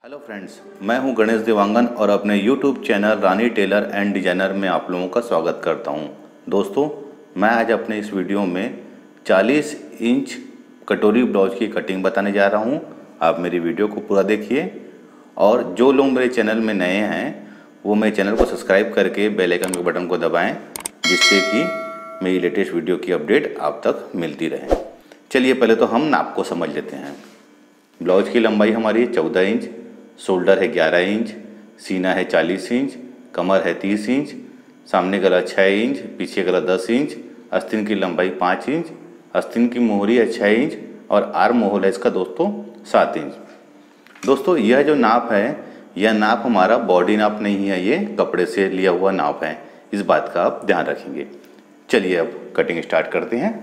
Hello friends, मैं हूं गणेश देवांगन और अपने YouTube channel Rani tailor and designer में आप लोगों का स्वागत करता हूं। दोस्तों, मैं आज अपने इस वीडियो में 40 इंच कटोरी ब्लाउज की कटिंग बताने जा रहा हूं। आप मेरी वीडियो को पूरा देखिए और जो लोग मेरे चैनल में नए हैं वो मेरे चैनल को सब्सक्राइब करके बेल आइकन के बटन को दबाएँ, जिससे कि मेरी लेटेस्ट वीडियो की अपडेट आप तक मिलती रहे। चलिए पहले तो हम नाप को समझ लेते हैं। ब्लाउज की लंबाई हमारी 14 इंच, शोल्डर है 11 इंच, सीना है 40 इंच, कमर है 30 इंच, सामने गला 6 इंच, पीछे गला 10 इंच, आस्तीन की लंबाई 5 इंच, आस्तीन की मोहरी है 6 इंच और आर्म होल है इसका दोस्तों 7 इंच। दोस्तों, यह जो नाप है यह नाप हमारा बॉडी नाप नहीं है, ये कपड़े से लिया हुआ नाप है। इस बात का आप ध्यान रखेंगे। चलिए अब कटिंग स्टार्ट करते हैं।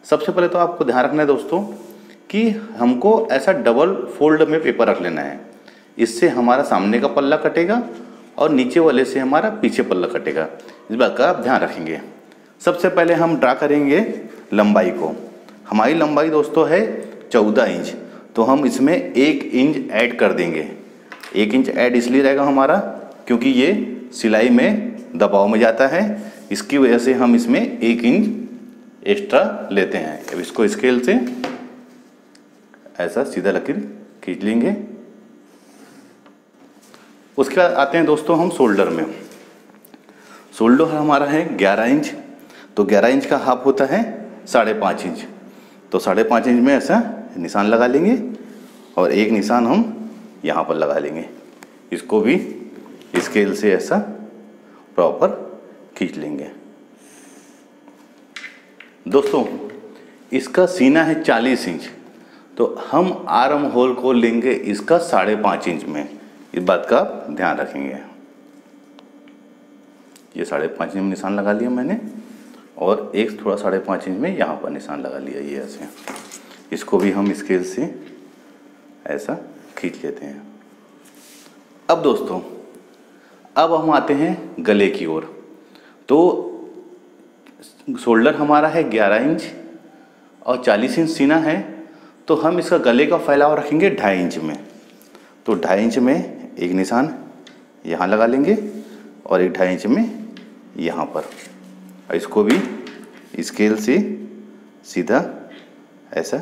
सबसे पहले तो आपको ध्यान रखना है दोस्तों कि हमको ऐसा डबल फोल्ड में पेपर रख लेना है। इससे हमारा सामने का पल्ला कटेगा और नीचे वाले से हमारा पीछे पल्ला कटेगा। इस बात का आप ध्यान रखेंगे। सबसे पहले हम ड्रा करेंगे लंबाई को। हमारी लंबाई दोस्तों है 14 इंच, तो हम इसमें 1 इंच ऐड कर देंगे। 1 इंच ऐड इसलिए रहेगा हमारा क्योंकि ये सिलाई में दबाव में जाता है, इसकी वजह से हम इसमें 1 इंच एक्स्ट्रा लेते हैं। अब इसको स्केल से ऐसा सीधा लकीर खींच लेंगे। उसके बाद आते हैं दोस्तों हम शोल्डर में। शोल्डर हमारा है 11 इंच, तो 11 इंच का हाफ होता है 5.5 इंच। तो 5.5 इंच में ऐसा निशान लगा लेंगे और एक निशान हम यहाँ पर लगा लेंगे। इसको भी स्केल से ऐसा प्रॉपर खींच लेंगे। दोस्तों, इसका सीना है 40 इंच, तो हम आर्म होल को लेंगे इसका 5.5 इंच में। इस बात का ध्यान रखेंगे। ये 5.5 इंच में निशान लगा लिया मैंने और एक थोड़ा 5.5 इंच में यहाँ पर निशान लगा लिया। ये ऐसे इसको भी हम स्केल से ऐसा खींच लेते हैं। अब दोस्तों, अब हम आते हैं गले की ओर। तो शोल्डर हमारा है 11 इंच और 40 इंच सीना है, तो हम इसका गले का फैलाव रखेंगे 2.5 इंच में। तो 2.5 इंच में एक निशान यहाँ लगा लेंगे और एक 2.5 इंच में यहाँ पर। इसको भी स्केल से सीधा ऐसा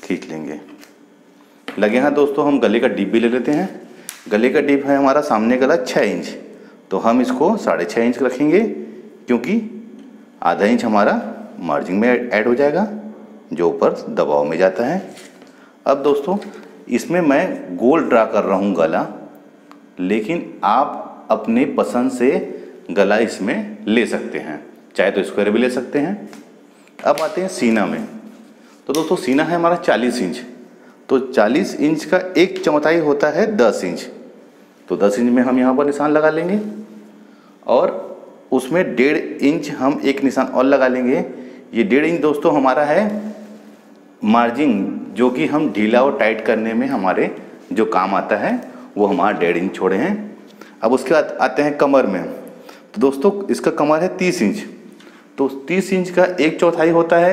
खींच लेंगे। लगे हैं दोस्तों, हम गले का डीप भी ले लेते हैं। गले का डीप है हमारा सामने गला 6 इंच, तो हम इसको 6.5 इंच रखेंगे क्योंकि आधा इंच हमारा मार्जिन में ऐड हो जाएगा जो ऊपर दबाव में जाता है। अब दोस्तों, इसमें मैं गोल ड्रा कर रहा हूँ गला, लेकिन आप अपने पसंद से गला इसमें ले सकते हैं, चाहे तो स्क्वायर भी ले सकते हैं। अब आते हैं सीना में। तो दोस्तों, सीना है हमारा 40 इंच, तो 40 इंच का 1/4 होता है 10 इंच। तो 10 इंच में हम यहाँ पर निशान लगा लेंगे और उसमें 1.5 इंच हम एक निशान और लगा लेंगे। ये 1.5 इंच दोस्तों हमारा है मार्जिन, जो कि हम ढीला और टाइट करने में हमारे जो काम आता है वो हमारा 1.5 इंच छोड़े हैं। अब उसके बाद आते हैं कमर में। तो दोस्तों, इसका कमर है 30 इंच, तो 30 इंच का 1/4 होता है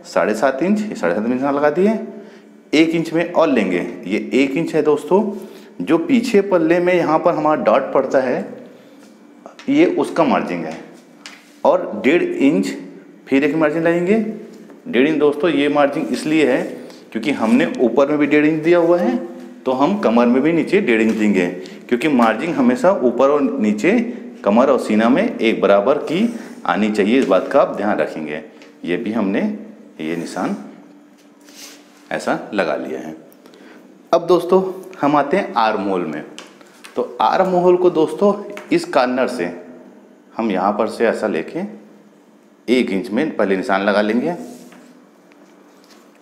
7.5 इंच। 7.5 इंच लगा दिए। 1 इंच में और लेंगे। ये 1 इंच है दोस्तों, जो पीछे पल्ले में यहाँ पर हमारा डॉट पड़ता है, ये उसका मार्जिन है। और 1.5 इंच फिर एक मार्जिन लगेंगे। 1.5 इंच दोस्तों ये मार्जिन इसलिए है क्योंकि हमने ऊपर में भी 1.5 इंच दिया हुआ है, तो हम कमर में भी नीचे 1.5 इंच देंगे, क्योंकि मार्जिन हमेशा ऊपर और नीचे कमर और सीना में एक बराबर की आनी चाहिए। इस बात का आप ध्यान रखेंगे। ये भी हमने ये निशान ऐसा लगा लिया है। अब दोस्तों, हम आते हैं आर्म होल में। तो आर्म होल को दोस्तों इस कॉर्नर से हम यहाँ पर से ऐसा लेके 1 इंच में पहले निशान लगा लेंगे।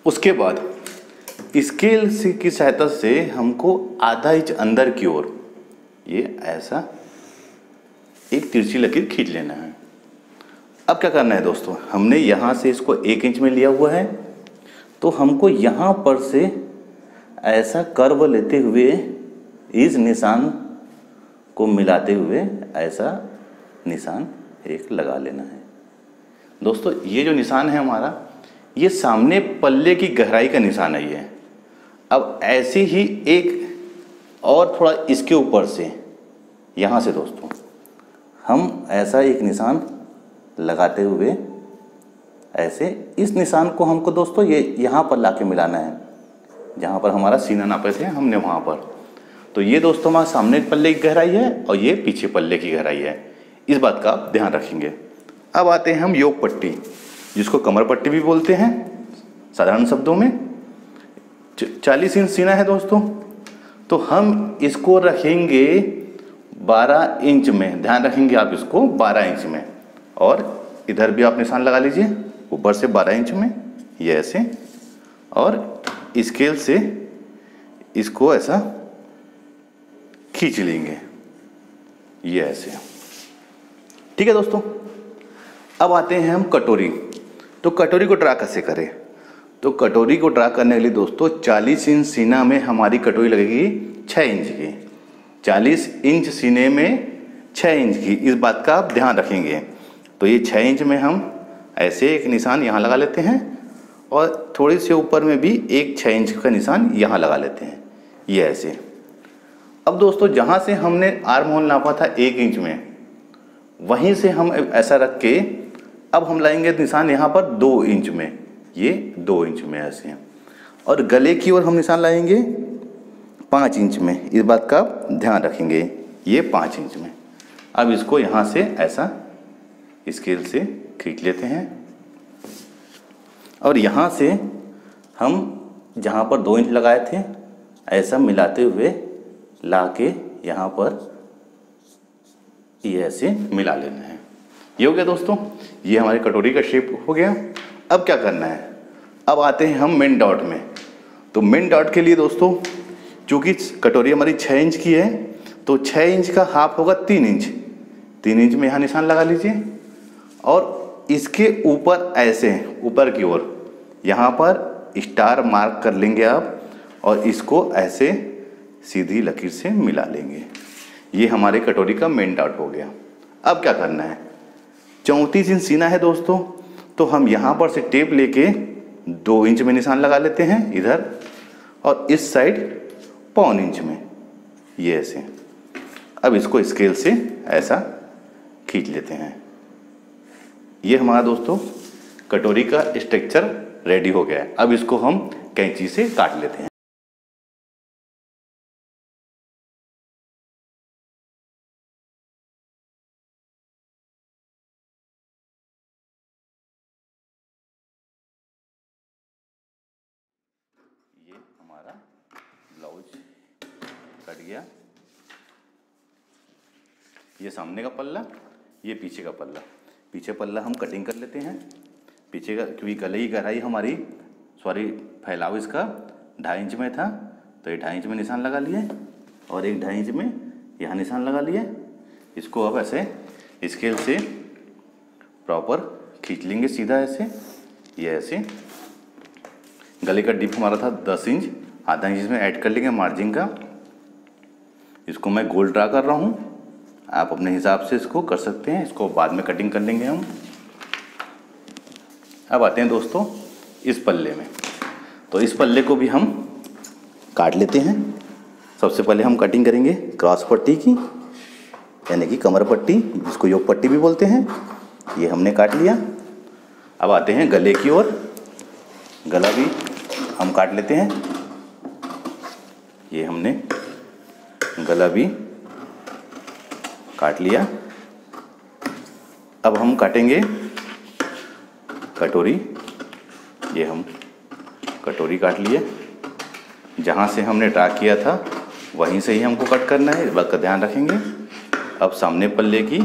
उसके बाद स्केल से की सहायता से हमको आधा इंच अंदर की ओर ये ऐसा एक तिरछी लकीर खींच लेना है। अब क्या करना है दोस्तों, हमने यहाँ से इसको 1 इंच में लिया हुआ है, तो हमको यहाँ पर से ऐसा कर्व लेते हुए इस निशान को मिलाते हुए ऐसा निशान एक लगा लेना है। दोस्तों, ये जो निशान है हमारा, ये सामने पल्ले की गहराई का निशान है ये। अब ऐसी ही एक और थोड़ा इसके ऊपर से, यहाँ से दोस्तों हम ऐसा एक निशान लगाते हुए ऐसे, इस निशान को हमको दोस्तों ये यहाँ पर लाके मिलाना है, जहाँ पर हमारा सीना नापे थे हमने वहाँ पर। तो ये दोस्तों हमारा सामने पल्ले की गहराई है और ये पीछे पल्ले की गहराई है, इस बात का आप ध्यान रखेंगे। अब आते हैं हम योग पट्टी, जिसको कमर पट्टी भी बोलते हैं साधारण शब्दों में। 40 इंच सीना है दोस्तों, तो हम इसको रखेंगे 12 इंच में, ध्यान रखेंगे आप इसको 12 इंच में। और इधर भी आप निशान लगा लीजिए ऊपर से 12 इंच में, ये ऐसे, और स्केल से इसको ऐसा खींच लेंगे, ये ऐसे। ठीक है दोस्तों, अब आते हैं हम कटोरी। तो कटोरी को ड्रा कैसे करें? तो कटोरी को ड्रा करने के लिए दोस्तों 40 इंच सीना में हमारी कटोरी लगेगी 6 इंच की। 40 इंच सीने में 6 इंच की, इस बात का आप ध्यान रखेंगे। तो ये 6 इंच में हम ऐसे एक निशान यहाँ लगा लेते हैं और थोड़ी से ऊपर में भी एक 6 इंच का निशान यहाँ लगा लेते हैं, ये ऐसे। अब दोस्तों जहाँ से हमने आर्म होल नापा था 1 इंच में, वहीं से हम ऐसा रख के अब हम लाएंगे निशान यहाँ पर 2 इंच में, ये 2 इंच में ऐसे। और गले की ओर हम निशान लाएंगे 5 इंच में, इस बात का आप ध्यान रखेंगे, ये 5 इंच में। अब इसको यहाँ से ऐसा स्केल से खींच लेते हैं और यहाँ से हम जहाँ पर 2 इंच लगाए थे ऐसा मिलाते हुए ला के यहाँ पर ये ऐसे मिला लेना है। ये हो गया दोस्तों, ये हमारी कटोरी का शेप हो गया। अब क्या करना है? अब आते हैं हम मेन डॉट में। तो मेन डॉट के लिए दोस्तों, चूँकि कटोरी हमारी 6 इंच की है, तो 6 इंच का हाफ होगा 3 इंच। 3 इंच में यहाँ निशान लगा लीजिए और इसके ऊपर ऐसे ऊपर की ओर यहाँ पर स्टार मार्क कर लेंगे आप और इसको ऐसे सीधी लकीर से मिला लेंगे। ये हमारे कटोरी का मेन डॉट हो गया। अब क्या करना है? 34 इंच सीना है दोस्तों, तो हम यहाँ पर से टेप लेके 2 इंच में निशान लगा लेते हैं इधर, और इस साइड 1.25 इंच में, ये ऐसे। अब इसको स्केल से ऐसा खींच लेते हैं। ये हमारा दोस्तों कटोरी का स्ट्रक्चर रेडी हो गया है। अब इसको हम कैंची से काट लेते हैं। ये हमारा ब्लाउज कट गया। ये सामने का पल्ला, ये पीछे का पल्ला। पीछे पल्ला हम कटिंग कर लेते हैं। पीछे का, क्योंकि गले की गहराई हमारी, फैलाव इसका 2.5 इंच में था, तो ये 2.5 इंच में निशान लगा लिए और एक 2.5 इंच में यहाँ निशान लगा लिए। इसको अब ऐसे स्केल से प्रॉपर खींच लेंगे सीधा ऐसे, ये ऐसे। गले का डिप हमारा था 10 इंच, आधा इंच इसमें ऐड कर लेंगे मार्जिन का। इसको मैं गोल ड्रा कर रहा हूँ, आप अपने हिसाब से इसको कर सकते हैं। इसको बाद में कटिंग कर लेंगे हम। अब आते हैं दोस्तों इस पल्ले में। तो इस पल्ले को भी हम काट लेते हैं। सबसे पहले हम कटिंग करेंगे क्रॉस पट्टी की, यानी कि कमर पट्टी, जिसको योग पट्टी भी बोलते हैं। ये हमने काट लिया। अब आते हैं गले की ओर। गला भी हम काट लेते हैं। ये हमने गला भी काट लिया। अब हम काटेंगे कटोरी। ये हम कटोरी काट लिए। जहाँ से हमने ड्रा किया था वहीं से ही हमको कट करना है, इस बात का ध्यान रखेंगे। अब सामने पल्ले की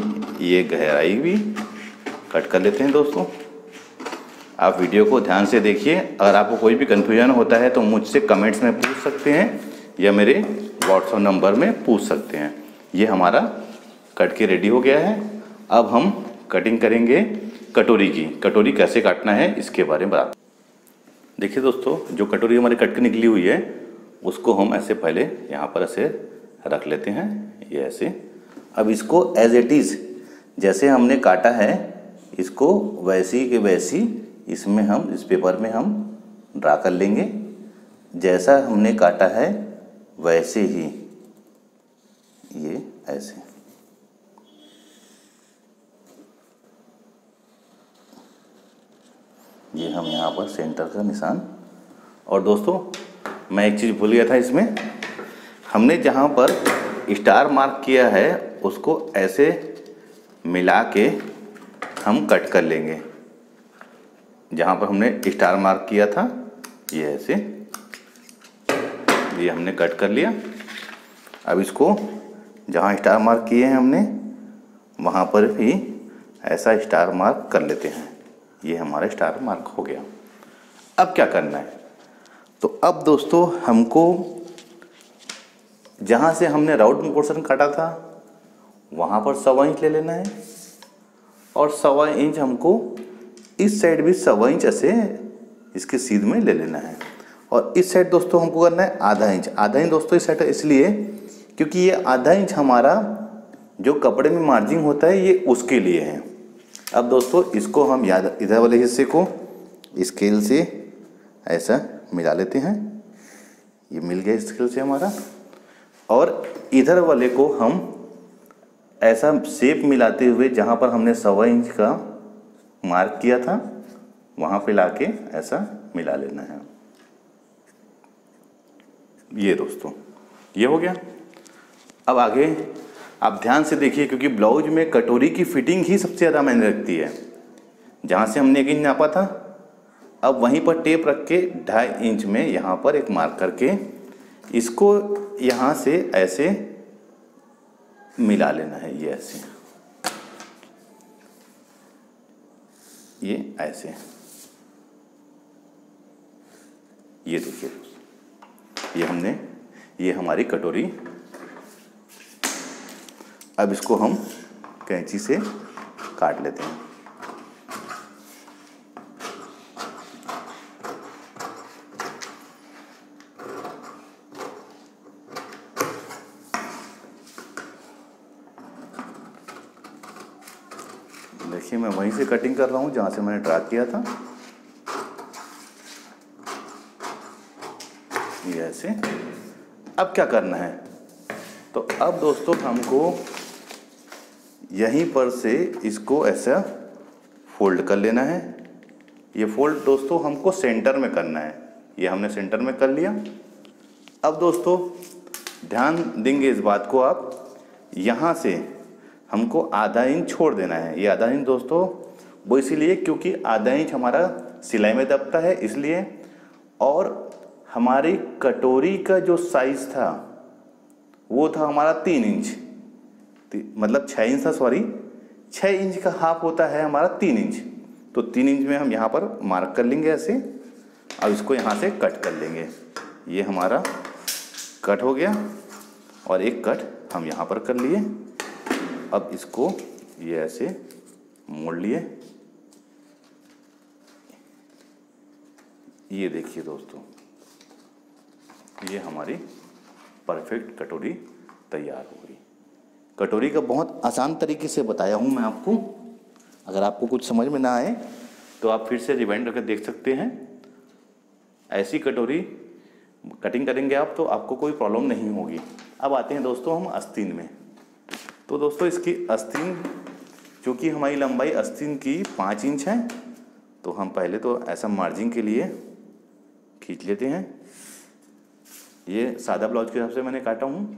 ये गहराई भी कट कर लेते हैं दोस्तों। आप वीडियो को ध्यान से देखिए। अगर आपको कोई भी कन्फ्यूजन होता है तो मुझसे कमेंट्स में पूछ सकते हैं या मेरे व्हाट्सएप नंबर में पूछ सकते हैं। ये हमारा कट के रेडी हो गया है। अब हम कटिंग करेंगे कटोरी की। कटोरी कैसे काटना है इसके बारे में बता। देखिए दोस्तों, जो कटोरी हमारी कट के निकली हुई है उसको हम ऐसे पहले यहाँ पर ऐसे रख लेते हैं, ये ऐसे। अब इसको एज इट इज़ जैसे हमने काटा है इसको वैसी के वैसी इसमें हम इस पेपर में हम ड्रा कर लेंगे। जैसा हमने काटा है वैसे ही ऐसे। ये हम यहाँ पर सेंटर का निशान। और दोस्तों मैं एक चीज़ भूल गया था, इसमें हमने जहाँ पर स्टार मार्क किया है उसको ऐसे मिला के हम कट कर लेंगे। जहाँ पर हमने स्टार मार्क किया था ये ऐसे, ये हमने कट कर लिया। अब इसको जहाँ स्टार मार्क किए हैं हमने वहाँ पर भी ऐसा स्टार मार्क कर लेते हैं। ये हमारा स्टार मार्क हो गया। अब क्या करना है, तो अब दोस्तों हमको जहाँ से हमने राउंड पोर्शन काटा था वहाँ पर 1.25 इंच ले लेना है, और 1.25 इंच हमको इस साइड भी 1.25 इंच ऐसे इसके सीध में ले लेना है। और इस साइड दोस्तों हमको करना है आधा इंच। आधा इंच दोस्तों इस साइड इसलिए क्योंकि ये आधा इंच हमारा जो कपड़े में मार्जिन होता है ये उसके लिए है। अब दोस्तों इसको हम याद इधर वाले हिस्से को स्केल से ऐसा मिला लेते हैं। ये मिल गया स्केल से हमारा, और इधर वाले को हम ऐसा शेप मिलाते हुए जहाँ पर हमने 1.25 इंच का मार्क किया था वहाँ पे लाके ऐसा मिला लेना है। ये दोस्तों ये हो गया। अब आगे आप ध्यान से देखिए, क्योंकि ब्लाउज में कटोरी की फिटिंग ही सबसे ज़्यादा मायने रखती है। जहाँ से हमने 1 इंच नापा था अब वहीं पर टेप रख के 2.5 इंच में यहाँ पर एक मार्क करके इसको यहाँ से ऐसे मिला लेना है। ये ऐसे, ये ऐसे, ये देखिए ये हमने, ये हमारी कटोरी। अब इसको हम कैंची से काट लेते हैं। देखिए मैं वहीं से कटिंग कर रहा हूँ जहाँ से मैंने ड्रा किया था। ये ऐसे। अब क्या करना है, तो अब दोस्तों हमको यहीं पर से इसको ऐसा फोल्ड कर लेना है। ये फोल्ड दोस्तों हमको सेंटर में करना है। ये हमने सेंटर में कर लिया। अब दोस्तों ध्यान देंगे इस बात को आप, यहाँ से हमको आधा इंच छोड़ देना है। ये आधा इंच दोस्तों वो इसीलिए क्योंकि आधा इंच हमारा सिलाई में दबता है इसलिए, और हमारी कटोरी का जो साइज था वो था हमारा 3 इंच, मतलब 6 इंच था, सॉरी 6 इंच का हाफ होता है हमारा 3 इंच। तो 3 इंच में हम यहाँ पर मार्क कर लेंगे ऐसे। अब इसको यहाँ से कट कर लेंगे। ये हमारा कट हो गया, और एक कट हम यहाँ पर कर लिए। अब इसको ये ऐसे मोड़ लिए। ये देखिए दोस्तों ये हमारी परफेक्ट कटोरी तैयार हो गई। कटोरी का बहुत आसान तरीके से बताया हूँ मैं आपको। अगर आपको कुछ समझ में ना आए तो आप फिर से रिवाइंड करके देख सकते हैं। ऐसी कटोरी कटिंग करेंगे आप तो आपको कोई प्रॉब्लम नहीं होगी। अब आते हैं दोस्तों हम आस्तीन में। तो दोस्तों इसकी आस्तीन, चूँकि हमारी लंबाई आस्तीन की 5 इंच है, तो हम पहले तो ऐसा मार्जिन के लिए खींच लेते हैं। ये सादा ब्लाउज के हिसाब से मैंने काटा हूँ,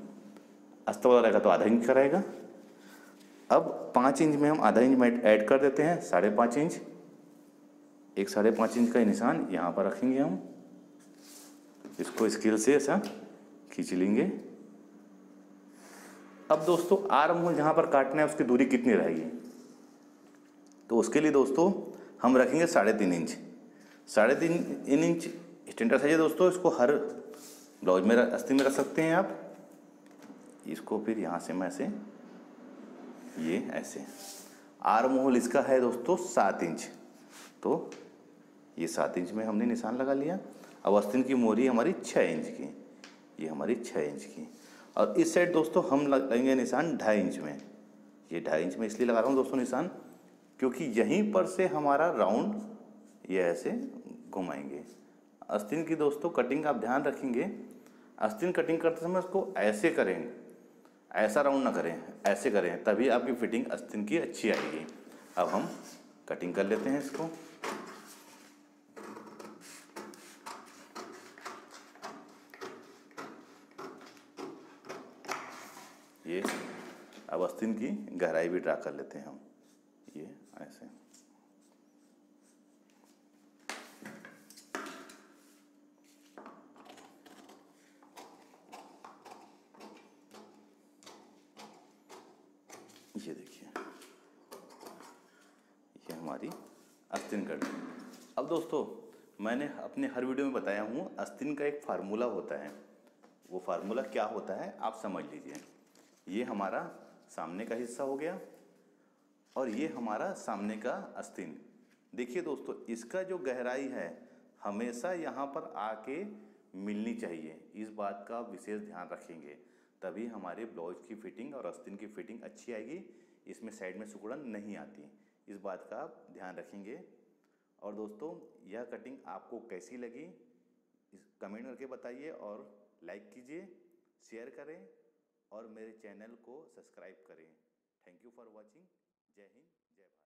अस्तर वाला रहेगा तो आधा इंच का रहेगा। अब 5 इंच में हम आधा इंच में ऐड कर देते हैं, 5.5 इंच। एक 5.5 इंच का निशान यहाँ पर रखेंगे हम। इसको स्केल से ऐसा खींच लेंगे। अब दोस्तों आर्म होल जहाँ पर काटना है उसकी दूरी कितनी रहेगी, तो उसके लिए दोस्तों हम रखेंगे 3.5 इंच। 3.5 इंच स्टैंडर्ड साइज है दोस्तों। इसको हर ब्लाउज में आस्तीन में रख सकते हैं आप। इसको फिर यहाँ से मैं ऐसे, ये ऐसे। आर्म होल इसका है दोस्तों 7 इंच, तो ये 7 इंच में हमने निशान लगा लिया। अब आस्तीन की मोहरी हमारी 6 इंच की, ये हमारी 6 इंच की। और इस साइड दोस्तों हम लगाएंगे निशान 2.5 इंच में। ये 2.5 इंच में इसलिए लगा रहा हूँ दोस्तों निशान क्योंकि यहीं पर से हमारा राउंड ये ऐसे घुमाएंगे। आस्तीन की दोस्तों कटिंग आप ध्यान रखेंगे, आस्तीन कटिंग करते समय उसको ऐसे करेंगे, ऐसा राउंड ना करें, ऐसे करें, तभी आपकी फिटिंग आस्तीन की अच्छी आएगी। अब हम कटिंग कर लेते हैं इसको। ये अब आस्तीन की गहराई भी ड्रा कर लेते हैं हम, ये ऐसे। ये देखिए, ये हमारी आस्तीन कर ली। अब दोस्तों, मैंने अपने हर वीडियो में बताया हूँ आस्तीन का एक फार्मूला होता है। वो फार्मूला क्या होता है आप समझ लीजिए। ये हमारा सामने का हिस्सा हो गया और ये हमारा सामने का आस्तीन। देखिए दोस्तों, इसका जो गहराई है हमेशा यहाँ पर आके मिलनी चाहिए। इस बात का विशेष ध्यान रखेंगे, तभी हमारे ब्लाउज की फिटिंग और आस्तीन की फिटिंग अच्छी आएगी। इसमें साइड में सिकुड़न नहीं आती, इस बात का आप ध्यान रखेंगे। और दोस्तों, यह कटिंग आपको कैसी लगी इस कमेंट करके बताइए, और लाइक कीजिए, शेयर करें और मेरे चैनल को सब्सक्राइब करें। Thank you for watching. जय हिंद, जय भारत।